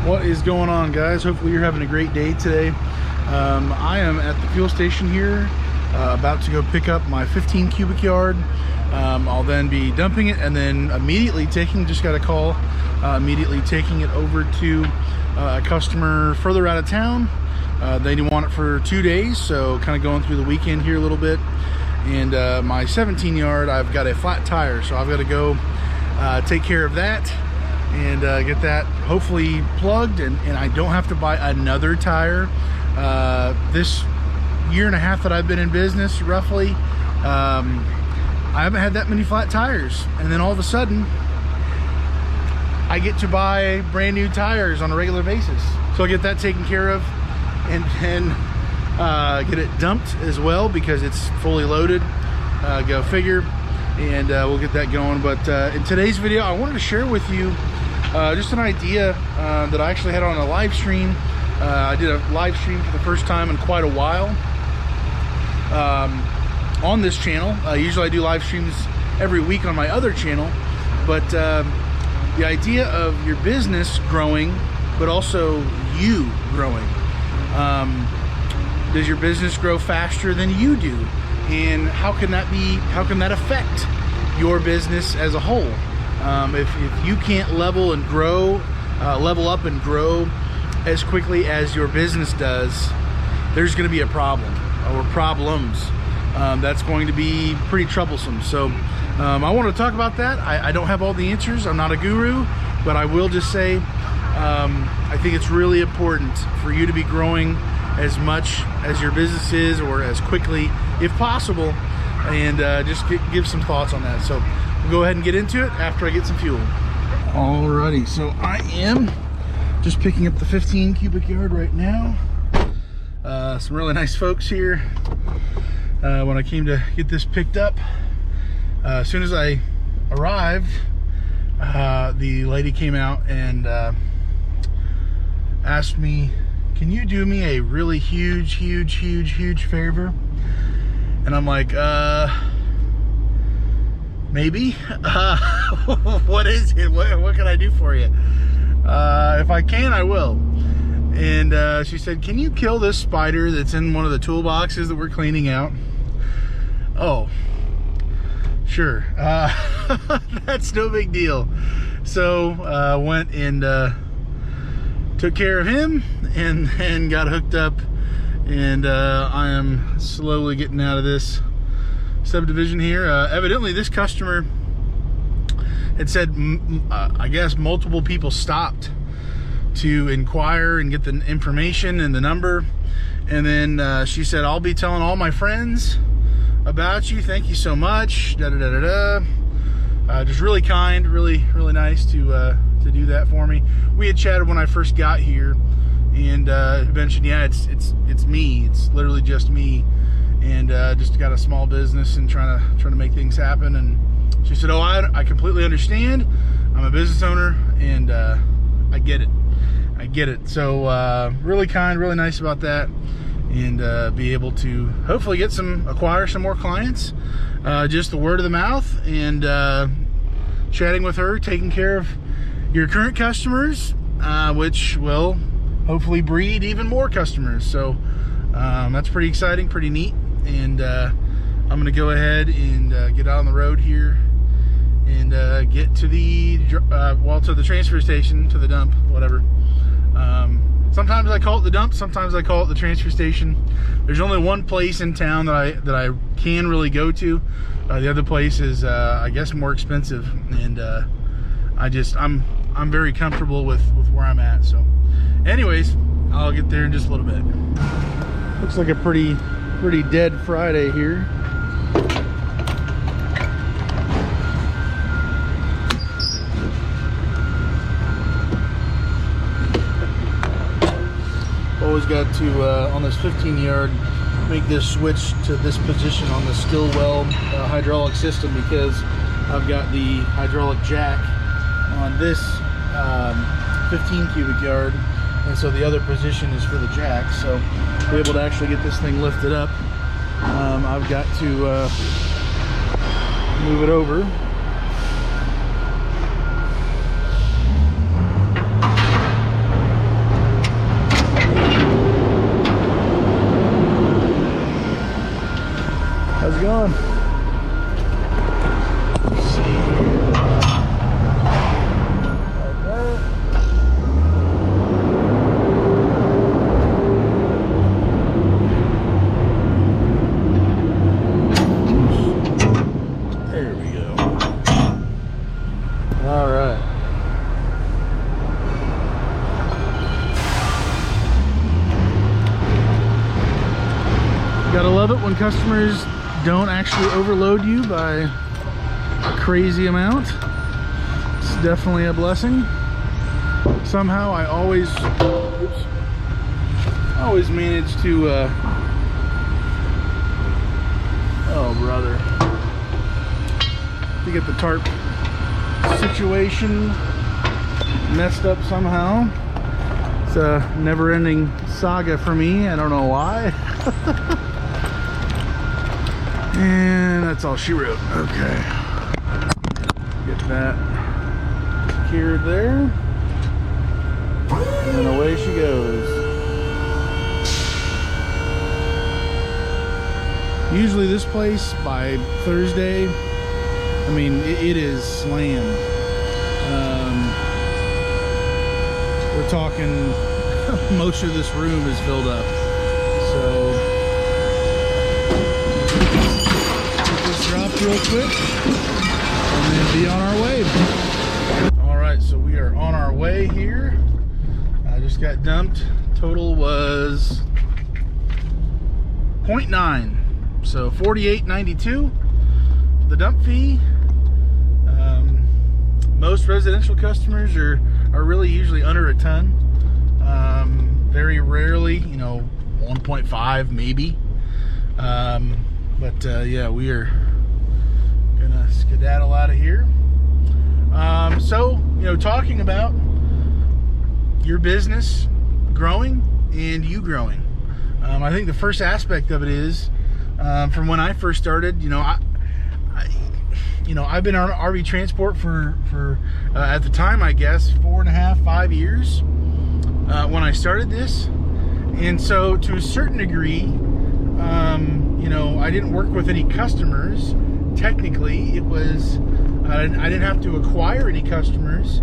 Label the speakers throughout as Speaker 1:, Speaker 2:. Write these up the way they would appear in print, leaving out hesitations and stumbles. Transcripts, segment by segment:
Speaker 1: What is going on, guys? Hopefully you're having a great day today. I am at the fuel station here, about to go pick up my 15 cubic yard. I'll then be dumping it and then immediately just got a call, immediately taking it over to a customer further out of town. They want it for 2 days, so kind of going through the weekend here a little bit. And my 17 yard, I've got a flat tire, so I've got to go take care of that and get that hopefully plugged, and I don't have to buy another tire. This year and a half that I've been in business, roughly, I haven't had that many flat tires, and then all of a sudden I get to buy brand new tires on a regular basis. So I get that taken care of, and then get it dumped as well because it's fully loaded. Go figure. And we'll get that going. But in today's video, I wanted to share with you just an idea that I actually had on a live stream. I did a live stream for the first time in quite a while on this channel. Usually I do live streams every week on my other channel, but the idea of your business growing, but also you growing. Does your business grow faster than you do? And how can that affect your business as a whole? If you can't level up and grow as quickly as your business does, there's going to be a problem or problems. That's going to be pretty troublesome. So I want to talk about that. I don't have all the answers. I'm not a guru, but I will just say I think it's really important for you to be growing as much as your business is, or as quickly if possible, and just give some thoughts on that. So we'll go ahead and get into it after I get some fuel. Alrighty, so I am just picking up the 15 cubic yard right now. Some really nice folks here. When I came to get this picked up, as soon as I arrived, the lady came out and asked me, can you do me a really huge favor? And I'm like, maybe. What is it? What can I do for you? If I can, I will. And she said, can you kill this spider that's in one of the toolboxes that we're cleaning out? Oh, sure. That's no big deal. So went and took care of him and got hooked up, and I am slowly getting out of this subdivision here. Evidently this customer had said, I guess multiple people stopped to inquire and get the information and the number, and then she said, I'll be telling all my friends about you, thank you so much, just really kind, really nice to do that for me. We had chatted when I first got here, and mentioned, yeah, it's me. It's literally just me, and just got a small business and trying to make things happen. And she said, oh, I completely understand. I'm a business owner, and I get it. So really kind, really nice about that, and be able to hopefully acquire some more clients. Just the word of the mouth, and chatting with her, taking care of your current customers, which will hopefully breed even more customers. So that's pretty exciting, pretty neat. And I'm gonna go ahead and get out on the road here and get to the transfer station, to the dump, whatever. Sometimes I call it the dump, sometimes I call it the transfer station. There's only one place in town that I can really go to. The other place is I guess more expensive, and I'm very comfortable with where I'm at. So anyways, I'll get there in just a little bit. Looks like a pretty dead Friday here. Always got to on this 15 yard make this switch to this position on the Stillwell hydraulic system, because I've got the hydraulic jack on this 15 cubic yard, and so the other position is for the jack. So to be able to actually get this thing lifted up, I've got to move it over. when customers don't actually overload you by a crazy amount. It's definitely a blessing. Somehow I always manage to oh brother, to get the tarp situation messed up somehow. It's a never-ending saga for me. I don't know why. And that's all she wrote. Okay, get that secured there, and then away she goes. Usually this place by Thursday, I mean, it is slammed. We're talking most of this room is filled up. So get this dropped real quick and then be on our way. All right, so we are on our way here. I just got dumped. Total was 0.9. So $48.92 the dump fee. Most residential customers are really usually under a ton. Very rarely, you know, 1.5 maybe. Yeah, we are gonna skedaddle out of here. So, you know, talking about your business growing and you growing. I think the first aspect of it is, from when I first started, you know, I've been on RV transport for at the time, I guess, 4.5, 5 years when I started this. And so to a certain degree, you know, I didn't work with any customers. Technically, it was, I didn't have to acquire any customers.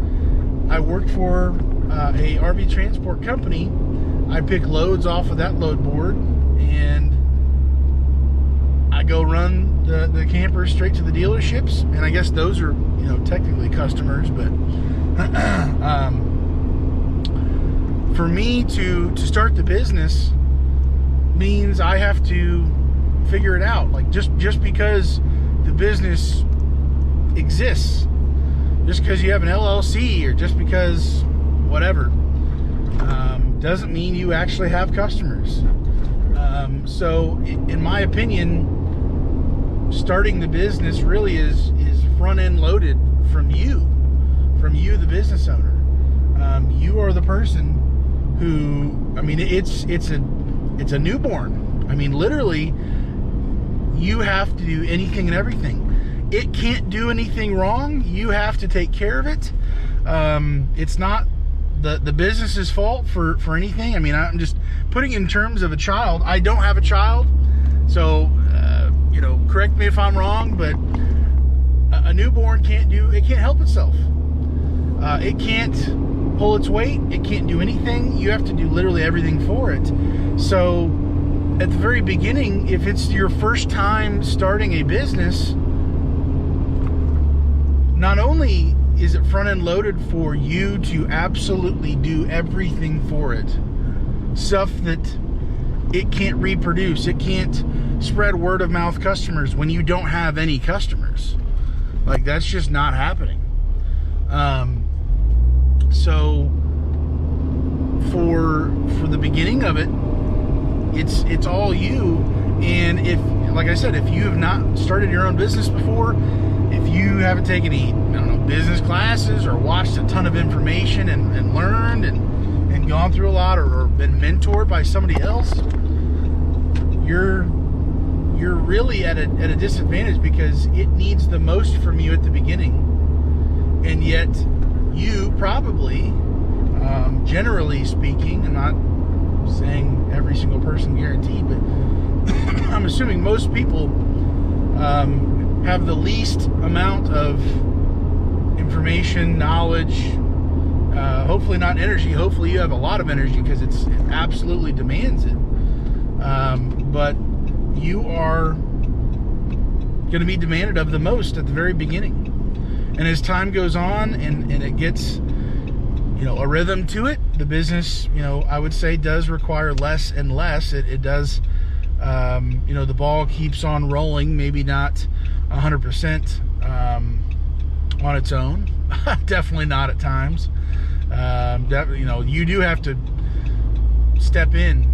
Speaker 1: I worked for a RV transport company. I pick loads off of that load board, and I go run the campers straight to the dealerships, and I guess those are, you know, technically customers. But for me to start the business means I have to figure it out. Like, just because the business exists, just because you have an LLC, or just because whatever, doesn't mean you actually have customers. So in my opinion, starting the business really is front end loaded from you, the business owner. You are the person who, I mean, it's a newborn. I mean, literally, you have to do anything and everything. It can't do anything wrong. You have to take care of it. It's not the business's fault for anything. I mean, I'm just putting it in terms of a child. I don't have a child, so you know, correct me if I'm wrong, but a newborn can't help itself. It can't pull its weight. It can't do anything. You have to do literally everything for it. So at the very beginning, if it's your first time starting a business, not only is it front end loaded for you to absolutely do everything for it, stuff that it can't reproduce, it can't spread word of mouth customers when you don't have any customers. Like, that's just not happening. So for the beginning of it, it's all you. And if, like I said, if you have not started your own business before, if you haven't taken any, I don't know, business classes, or watched a ton of information and learned and gone through a lot, or been mentored by somebody else, you're really at a disadvantage, because it needs the most from you at the beginning. And yet you probably, generally speaking, I'm not saying every single person guaranteed, but I'm assuming most people have the least amount of information, knowledge, hopefully not energy. Hopefully you have a lot of energy, because it absolutely demands it. But you are going to be demanded of the most at the very beginning. And as time goes on and it gets, you know, a rhythm to it, the business, you know, I would say does require less and less. It does you know, the ball keeps on rolling, maybe not 100% on its own. Definitely not at times. You know, you do have to step in,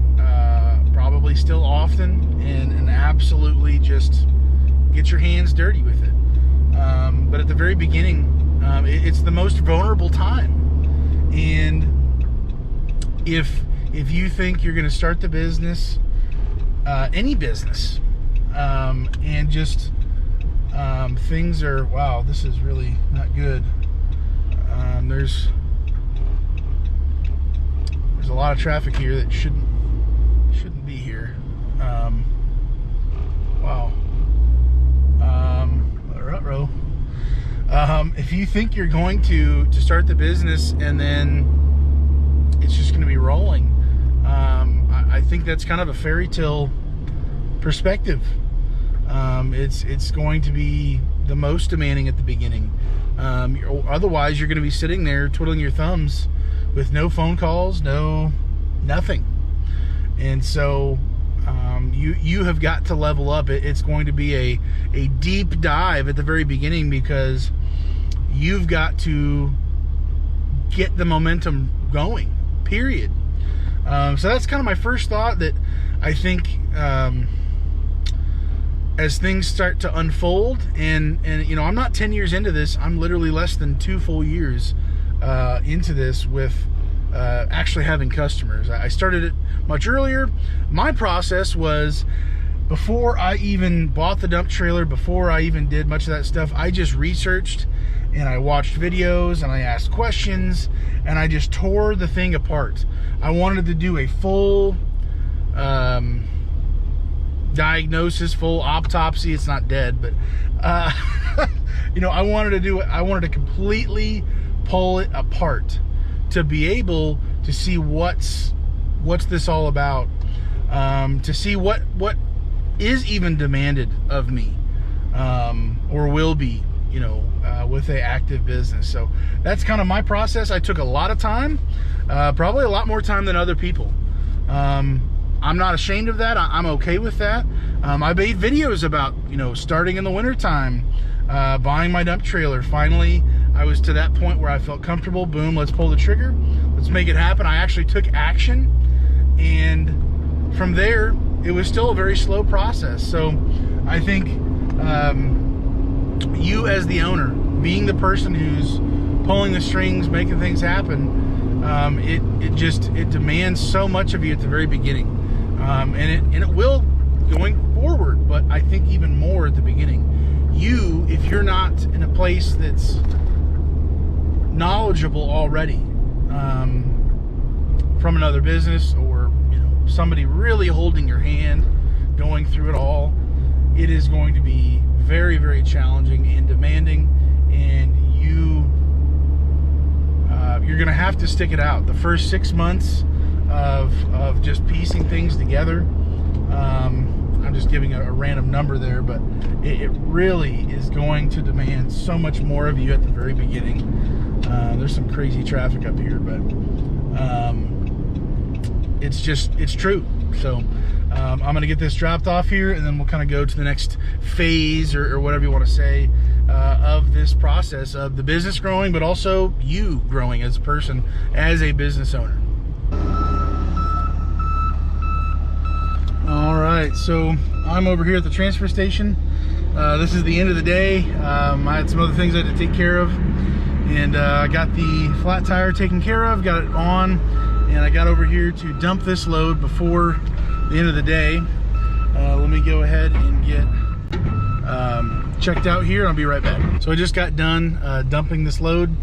Speaker 1: probably still often, and absolutely just get your hands dirty with it. But at the very beginning, it's the most vulnerable time. And if you think you're going to start the business, any business, and just things are, wow, this is really not good. There's a lot of traffic here that shouldn't be here. Wow. Ruh-roh. If you think you're going to start the business and then it's just going to be rolling, I think that's kind of a fairy tale perspective. It's going to be the most demanding at the beginning. Otherwise, you're going to be sitting there twiddling your thumbs with no phone calls, nothing. And so you have got to level up. It's going to be a deep dive at the very beginning, because you've got to get the momentum going, period. So that's kind of my first thought, that I think as things start to unfold, and you know, I'm not 10 years into this, I'm literally less than 2 full years into this with actually having customers. I started it much earlier. My process was, before I even bought the dump trailer, before I even did much of that stuff, I just researched and I watched videos and I asked questions and I just tore the thing apart. I wanted to do a full diagnosis, full autopsy. It's not dead, but you know, I wanted to completely pull it apart to be able to see what's this all about, to see what is even demanded of me, or will be, you know, with a active business. So that's kind of my process. I took a lot of time, probably a lot more time than other people. I'm not ashamed of that. I'm okay with that. I made videos about, you know, starting in the wintertime, buying my dump trailer. Finally, I was to that point where I felt comfortable. Boom, let's pull the trigger. Let's make it happen. I actually took action. And from there, it was still a very slow process. So I think you as the owner, being the person who's pulling the strings, making things happen, it demands so much of you at the very beginning. And it will going forward, but I think even more at the beginning. If you're not in a place that's knowledgeable already, from another business, or, you know, somebody really holding your hand going through it all, it is going to be very, very challenging and demanding, and you're going to have to stick it out. The first 6 months of just piecing things together, I'm just giving a random number there, but it really is going to demand so much more of you at the very beginning. There's some crazy traffic up here, but it's true. So I'm going to get this dropped off here, and then we'll kind of go to the next phase, or whatever you want to say, of this process of the business growing, but also you growing as a person, as a business owner. All right, so I'm over here at the transfer station. This is the end of the day. I had some other things I had to take care of, and I got the flat tire taken care of, got it on, and I got over here to dump this load before the end of the day. Let me go ahead and get checked out here, and I'll be right back. So I just got done dumping this load,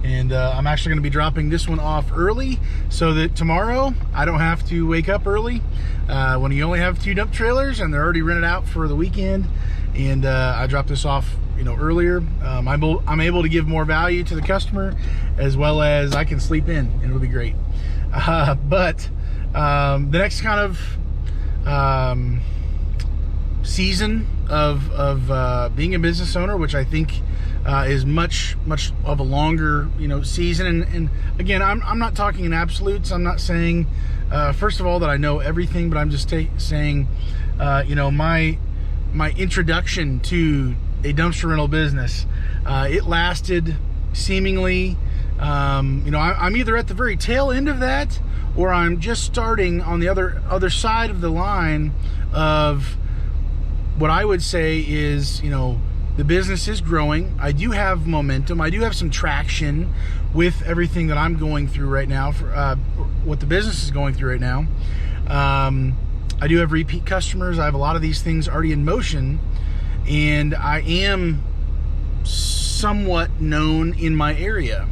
Speaker 1: and I'm actually going to be dropping this one off early so that tomorrow I don't have to wake up early when you only have 2 dump trailers and they're already rented out for the weekend, and I drop this off, you know, earlier. I'm able to give more value to the customer, as well as I can sleep in, and it'll be great. But the next kind of season of being a business owner, which I think is much of a longer, you know, season. And again, I'm not talking in absolutes. I'm not saying first of all that I know everything, but I'm just saying my introduction to a dumpster rental business, it lasted seemingly, I'm either at the very tail end of that, or I'm just starting on the other side of the line of what I would say is, the business is growing. I do have momentum. I do have some traction with everything that I'm going through right now, for what the business is going through right now. I do have repeat customers. I have a lot of these things already in motion, and I am somewhat known in my area.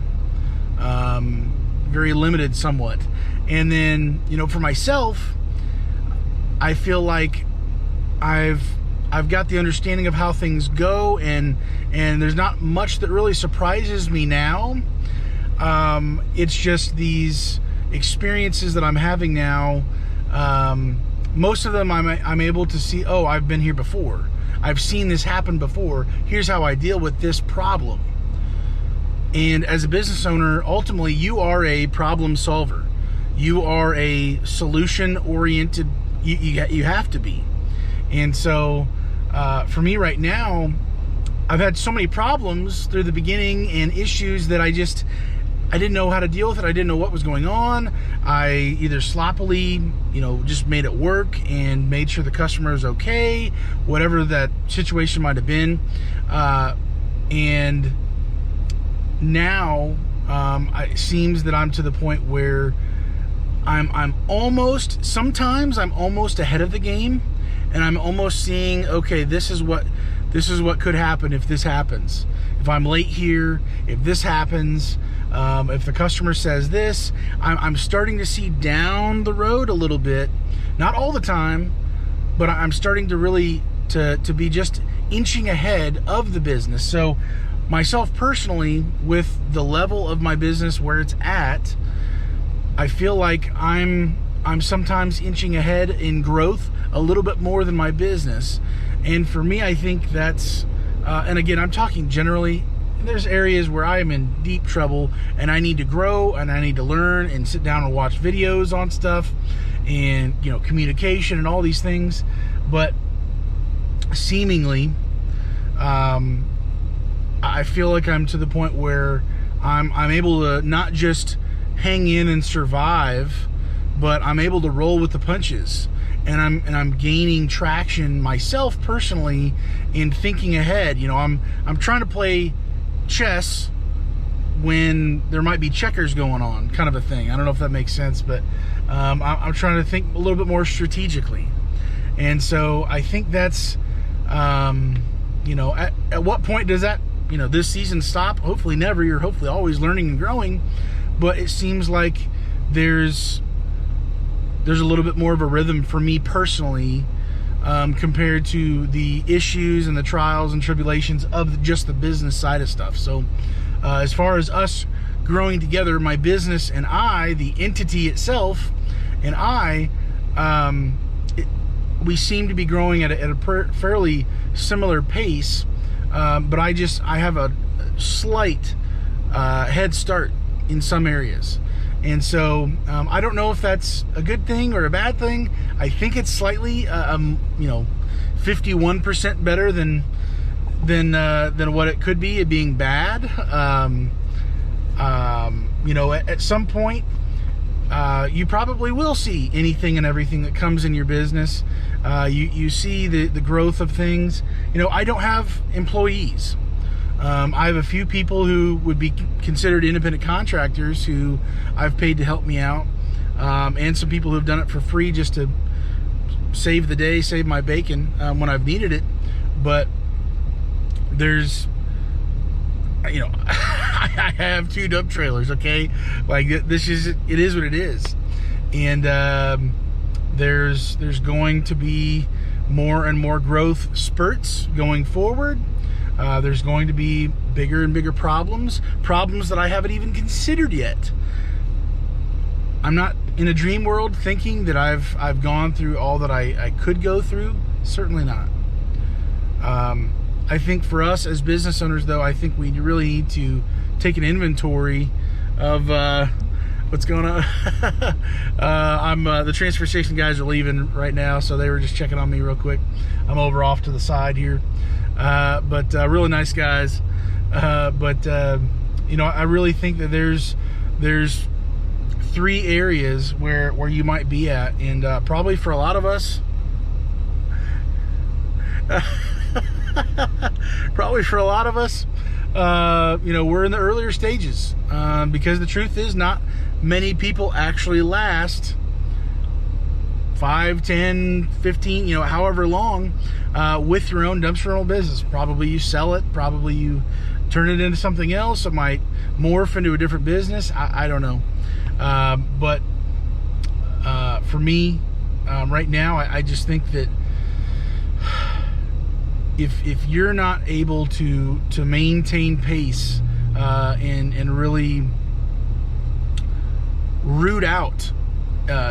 Speaker 1: Very limited somewhat. And then, for myself, I feel like I've got the understanding of how things go, and there's not much that really surprises me now. It's just these experiences that I'm having now. Most of them I'm able to see, oh, I've been here before. I've seen this happen before. Here's how I deal with this problem. And as a business owner, ultimately, you are a problem solver. You are a solution-oriented, you have to be. And so, for me right now, I've had so many problems through the beginning and issues that I didn't know how to deal with it. I didn't know what was going on. I either sloppily, just made it work and made sure the customer is okay, whatever that situation might have been. And now, it seems that I'm to the point where sometimes I'm almost ahead of the game, and I'm almost seeing, okay, this is what could happen if this happens. If I'm late here, if this happens, if the customer says this, I'm starting to see down the road a little bit. Not all the time, but I'm starting to really to be just inching ahead of the business. So myself personally, with the level of my business where it's at, I feel like I'm sometimes inching ahead in growth a little bit more than my business. And for me, I think that's, and again, I'm talking generally, there's areas where I am in deep trouble and I need to grow and I need to learn and sit down and watch videos on stuff and, communication and all these things. But seemingly, I feel like I'm to the point where I'm able to not just hang in and survive, but I'm able to roll with the punches, and I'm gaining traction myself personally in thinking ahead. I'm trying to play chess when there might be checkers going on, kind of a thing. I don't know if that makes sense, but I'm trying to think a little bit more strategically. And so I think that's at what point does that this season stop? Hopefully never. You're hopefully always learning and growing. But it seems like there's a little bit more of a rhythm for me personally, compared to the issues and the trials and tribulations of just the business side of stuff. So as far as us growing together, my business and I, the entity itself, and I, we seem to be growing at a fairly similar pace, but I have a slight head start in some areas. And so I don't know if that's a good thing or a bad thing. I think it's slightly 51% better than what it could be, it being bad. At some point you probably will see anything and everything that comes in your business. You see the growth of things. I don't have employees. I have a few people who would be considered independent contractors who I've paid to help me out, and some people who've done it for free just to save the day, save my bacon when I've needed it. But there's, I have 2 dump trailers, okay? Like, it is what it is. And there's going to be more and more growth spurts going forward. There's going to be bigger and bigger problems that I haven't even considered yet. I'm not in a dream world thinking that I've gone through all that I could go through. Certainly not. I think for us as business owners, though, I think we really need to take an inventory of What's going on? I'm the transfer station guys are leaving right now, so they were just checking on me real quick. I'm over off to the side here, but really nice guys. You know, I really think that there's 3 areas where you might be at, and probably for a lot of us, you know, we're in the earlier stages, because the truth is not many people actually last 5, 10, 15, you know, however long, with your own dumpster rental business. Probably you sell it, probably you turn it into something else. It might morph into a different business. I don't know. But for me, right now, I just think that if you're not able to maintain pace, and really root out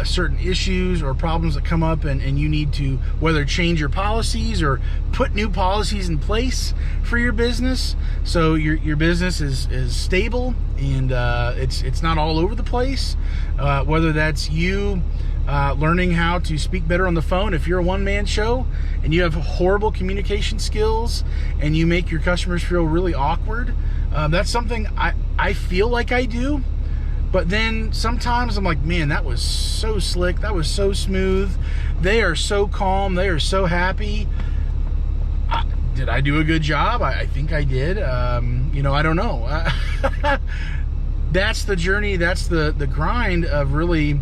Speaker 1: certain issues or problems that come up, and you need to whether change your policies or put new policies in place for your business, so your business is stable and it's not all over the place, whether that's you learning how to speak better on the phone. If you're a one-man show and you have horrible communication skills and you make your customers feel really awkward, that's something I feel like I do. But then sometimes I'm like, man, that was so slick. That was so smooth. They are so calm. They are so happy. Did I do a good job? I think I did. You know, I don't know. That's the journey. That's the grind of really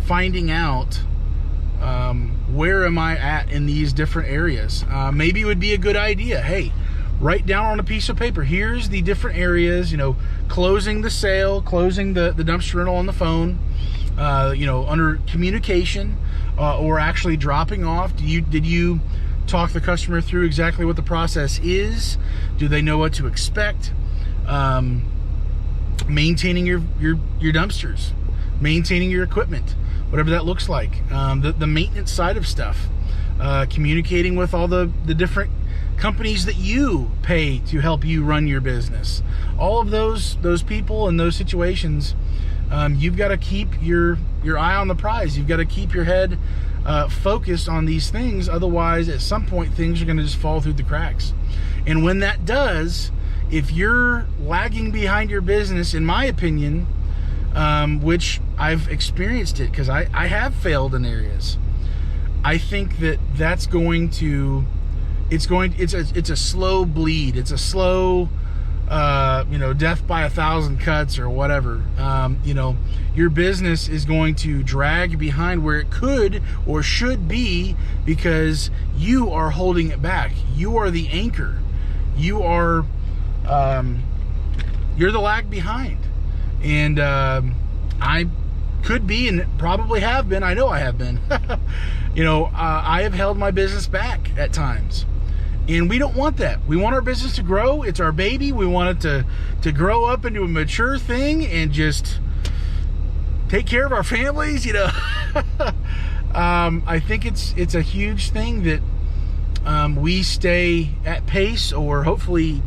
Speaker 1: finding out where am I at in these different areas. Maybe it would be a good idea. Hey, write down on a piece of paper, here's the different areas, you know, closing the sale, closing the dumpster rental on the phone, you know, under communication, or actually dropping off. Did you talk the customer through exactly what the process is? Do they know what to expect? Maintaining your dumpsters, maintaining your equipment, whatever that looks like, the maintenance side of stuff, communicating with all the different companies that you pay to help you run your business. All of those people in those situations, you've got to keep your eye on the prize. You've got to keep your head focused on these things. Otherwise, at some point, things are going to just fall through the cracks. And when that does, if you're lagging behind your business, in my opinion, which I've experienced it because I have failed in areas, I think that's going to it's a slow bleed. It's a slow, you know, death by 1,000 cuts or whatever. You know, your business is going to drag behind where it could or should be because you are holding it back. You are the anchor. You are, you're the lag behind. And I could be and probably have been. I know I have been. You know, I have held my business back at times. And we don't want that. We want our business to grow. It's our baby. We want it to grow up into a mature thing and just take care of our families, you know. I think it's a huge thing that we stay at pace or hopefully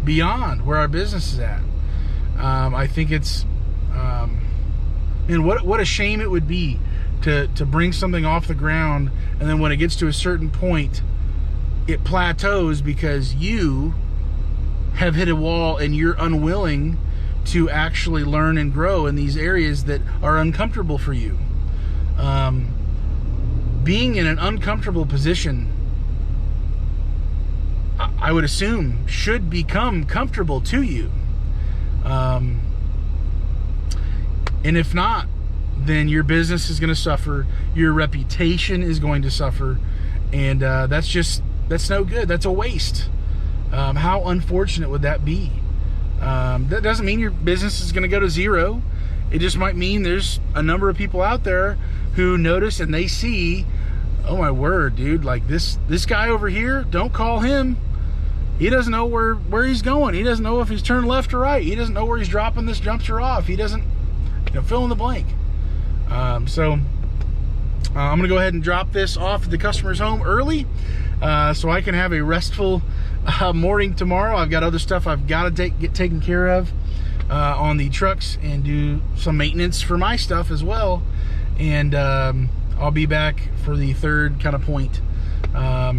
Speaker 1: beyond where our business is at. I think it's, and what a shame it would be to bring something off the ground, and then when it gets to a certain point, it plateaus because you have hit a wall and you're unwilling to actually learn and grow in these areas that are uncomfortable for you. Being in an uncomfortable position, I would assume, should become comfortable to you. And if not, then your business is going to suffer, your reputation is going to suffer, and that's no good. That's a waste. How unfortunate would that be? That doesn't mean your business is going to go to zero. It just might mean there's a number of people out there who notice and they see, oh my word, dude, like this guy over here, don't call him. He doesn't know where he's going. He doesn't know if he's turning left or right. He doesn't know where he's dropping this dumpster off. He doesn't, you know, fill in the blank. So I'm going to go ahead and drop this off at the customer's home early, so I can have a restful morning tomorrow. I've got other stuff I've got to get taken care of. on the trucks and do some maintenance for my stuff as well. And I'll be back for the third kind of point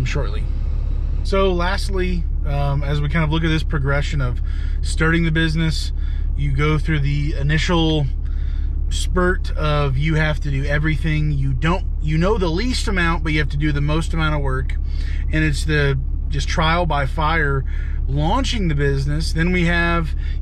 Speaker 1: shortly. So lastly, as we kind of look at this progression of starting the business, you go through the initial spurt of you have to do everything. You know the least amount, but you have to do the most amount of work. And it's the just trial by fire launching the business. Then you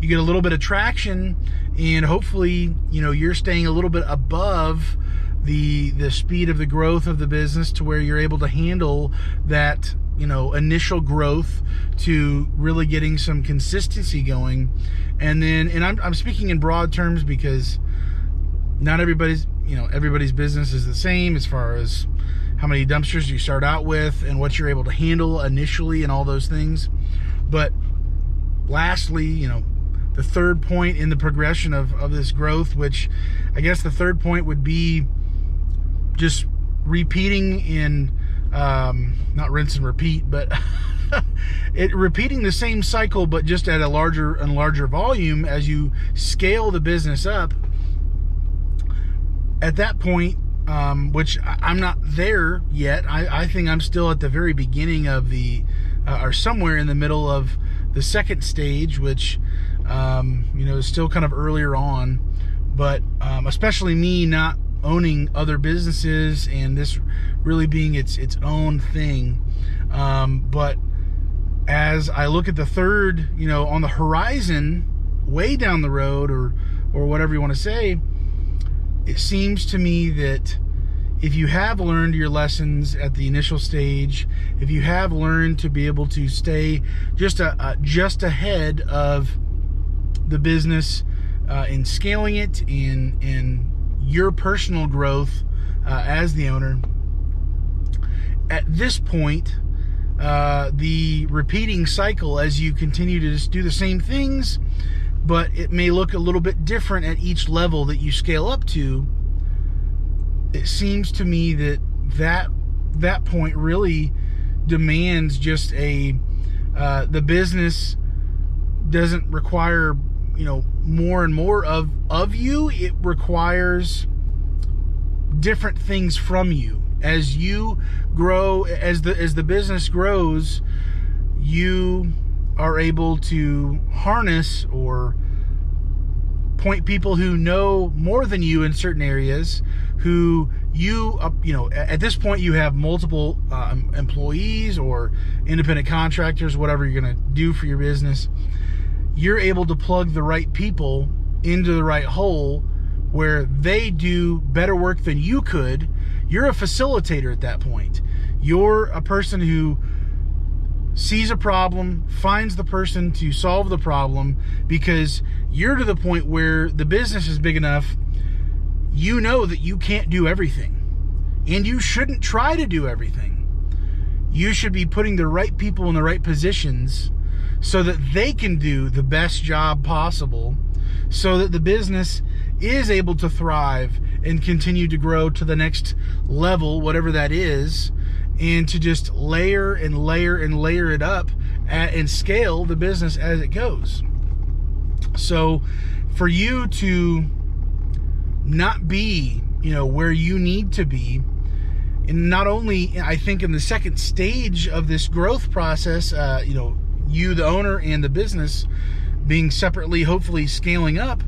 Speaker 1: get a little bit of traction, and hopefully, you're staying a little bit above the speed of the growth of the business to where you're able to handle that, initial growth to really getting some consistency going. And then, and I'm speaking in broad terms because not everybody's business is the same as far as how many dumpsters you start out with and what you're able to handle initially and all those things. But lastly, the third point in the progression of this growth, which I guess the third point would be just repeating in, not rinse and repeat, but repeating the same cycle, but just at a larger and larger volume as you scale the business up. At that point, which I'm not there yet, I think I'm still at the very beginning of or somewhere in the middle of the second stage, which, is still kind of earlier on. But especially me not owning other businesses and this really being its own thing. But as I look at the third, on the horizon, way down the road, or whatever you want to say, it seems to me that if you have learned your lessons at the initial stage, if you have learned to be able to stay just ahead of the business in scaling it, in your personal growth as the owner, at this point, the repeating cycle as you continue to just do the same things, but it may look a little bit different at each level that you scale up to. It seems to me that point really demands just the business doesn't require, more and more of you. It requires different things from you. As you grow, as the business grows, you are able to harness or point people who know more than you in certain areas, who at this point you have multiple employees or independent contractors, whatever you're going to do for your business. You're able to plug the right people into the right hole where they do better work than you could. You're a facilitator at that point. You're a person who sees a problem, finds the person to solve the problem, because you're to the point where the business is big enough, you know that you can't do everything. And you shouldn't try to do everything. You should be putting the right people in the right positions so that they can do the best job possible, so that the business is able to thrive and continue to grow to the next level, whatever that is, and to just layer and layer and layer it up and scale the business as it goes. So for you to not be, where you need to be, and not only, I think, in the second stage of this growth process, you, the owner, and the business being separately, hopefully scaling up,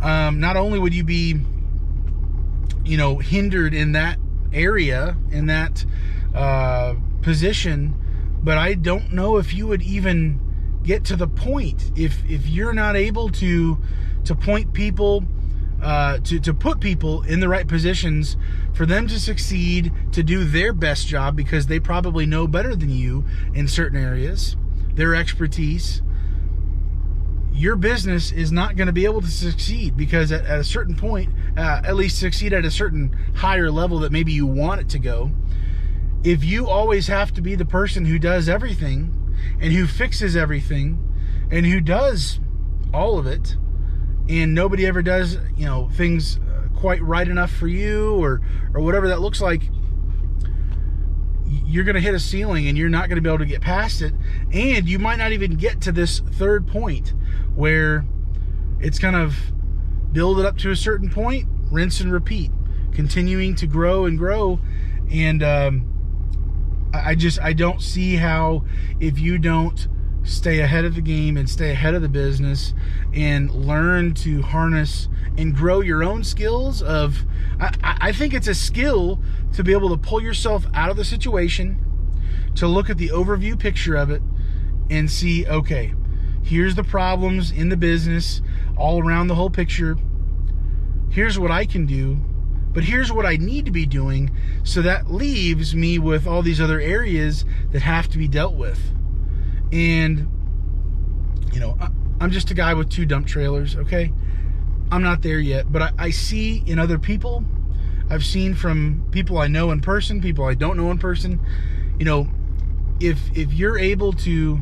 Speaker 1: not only would you be, hindered in that area, in that position, but I don't know if you would even get to the point if you're not able to point people, to put people in the right positions for them to succeed, to do their best job, because they probably know better than you in certain areas, their expertise. Your business is not going to be able to succeed, because at a certain point, at least succeed at a certain higher level that maybe you want it to go, if you always have to be the person who does everything and who fixes everything and who does all of it, and nobody ever does, things quite right enough for you, or whatever that looks like, you're going to hit a ceiling and you're not going to be able to get past it. And you might not even get to this third point where it's kind of build it up to a certain point, rinse and repeat, continuing to grow and grow. And I don't see how, if you don't stay ahead of the game and stay ahead of the business and learn to harness and grow your own skills of, I think it's a skill to be able to pull yourself out of the situation, to look at the overview picture of it and see, okay, here's the problems in the business all around the whole picture. Here's what I can do, but here's what I need to be doing. So that leaves me with all these other areas that have to be dealt with. And, you know, I'm just a guy with 2 dump trailers, okay? I'm not there yet, but I see in other people, I've seen from people I know in person, people I don't know in person, you know, if you're able to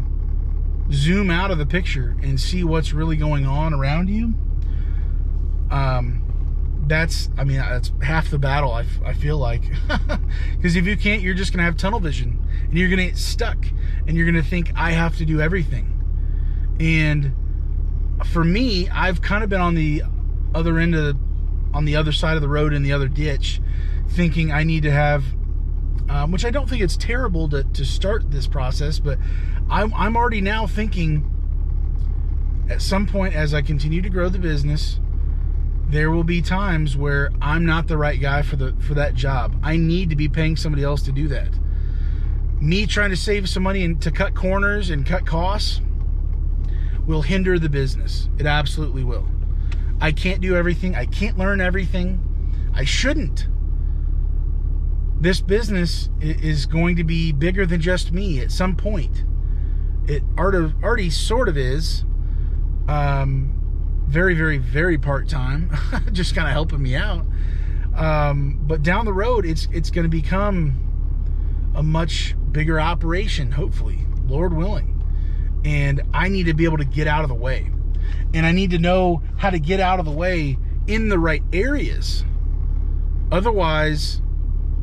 Speaker 1: zoom out of the picture and see what's really going on around you, that's half the battle, I feel like. Because if you can't, you're just going to have tunnel vision, and you're going to get stuck, and you're going to think, I have to do everything. And for me, I've kind of been on the other end of on the other side of the road in the other ditch, thinking I need to have, which I don't think it's terrible to start this process, but I'm already now thinking at some point as I continue to grow the business, there will be times where I'm not the right guy for that job. I need to be paying somebody else to do that. Me trying to save some money and to cut corners and cut costs will hinder the business. It absolutely will. I can't do everything. I can't learn everything. I shouldn't. This business is going to be bigger than just me at some point. It already sort of is. Very, very, very part-time. Just kind of helping me out. But down the road, it's going to become a much bigger operation, hopefully, Lord willing. And I need to be able to get out of the way. And I need to know how to get out of the way in the right areas. Otherwise,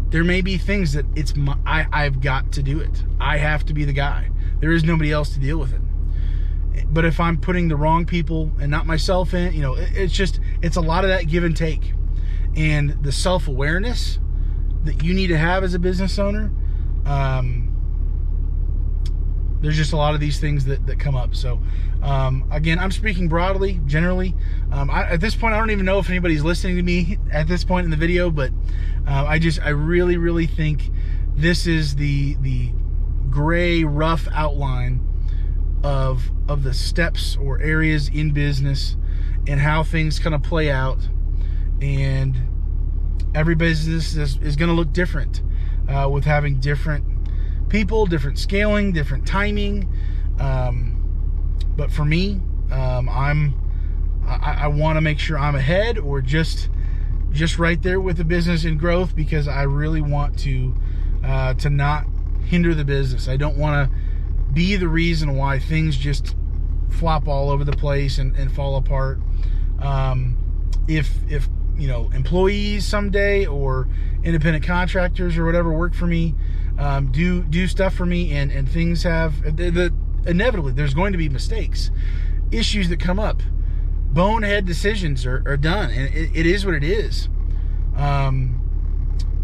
Speaker 1: there may be things that I've got to do it. I have to be the guy. There is nobody else to deal with it. But if I'm putting the wrong people and not myself in, you know, it's a lot of that give and take. And the self-awareness that you need to have as a business owner, there's just a lot of these things that come up. So, again, I'm speaking broadly, generally. At this point, I don't even know if anybody's listening to me at this point in the video, but I really, really think this is the gray, rough outline of the steps or areas in business and how things kind of play out. And every business is going to look different, with having different people, different scaling, different timing. But for me, I want to make sure I'm ahead or just right there with the business and growth, because I really want to not hinder the business. I don't want to be the reason why things just flop all over the place and fall apart. If you know, employees someday or independent contractors or whatever work for me, do stuff for me, and things have inevitably there's going to be mistakes, issues that come up, bonehead decisions are done, and it is what it is.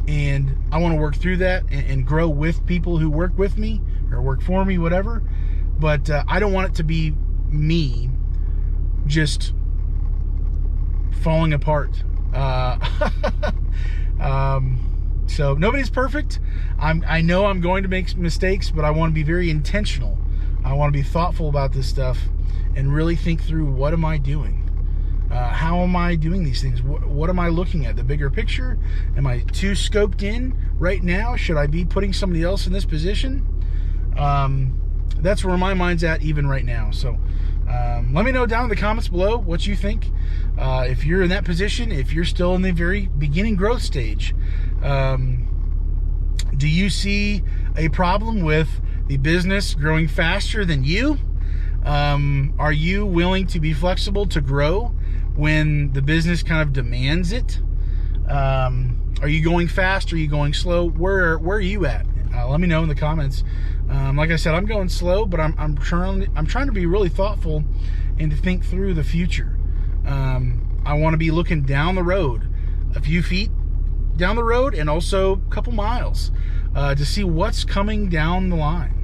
Speaker 1: And I want to work through that and grow with people who work with me or work for me, whatever. But I don't want it to be me just falling apart. So nobody's perfect. I know I'm going to make mistakes, but I want to be very intentional. I want to be thoughtful about this stuff and really think through, what am I doing? How am I doing these things? What am I looking at? The bigger picture? Am I too scoped in right now? Should I be putting somebody else in this position? That's where my mind's at even right now. So let me know down in the comments below what you think. If you're in that position, if you're still in the very beginning growth stage, do you see a problem with the business growing faster than you? Are you willing to be flexible to grow when the business kind of demands it? Are you going fast? Are you going slow? Where are you at? Let me know in the comments. Like I said, I'm going slow, but I'm trying to be really thoughtful and to think through the future. I want to be looking down the road, a few feet down the road, and also a couple miles, to see what's coming down the line.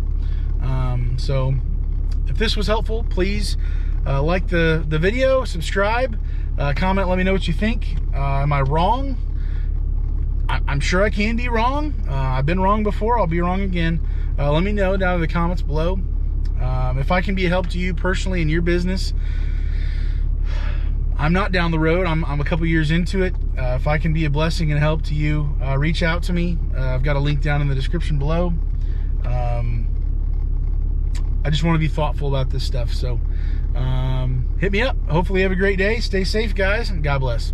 Speaker 1: So if this was helpful, please like the video, subscribe, comment, let me know what you think. Am I wrong? I'm sure I can be wrong. I've been wrong before. I'll be wrong again. Let me know down in the comments below. If I can be a help to you personally in your business. I'm not down the road. I'm a couple years into it. If I can be a blessing and help to you, reach out to me. I've got a link down in the description below. I just want to be thoughtful about this stuff. So hit me up. Hopefully you have a great day. Stay safe, guys, and God bless.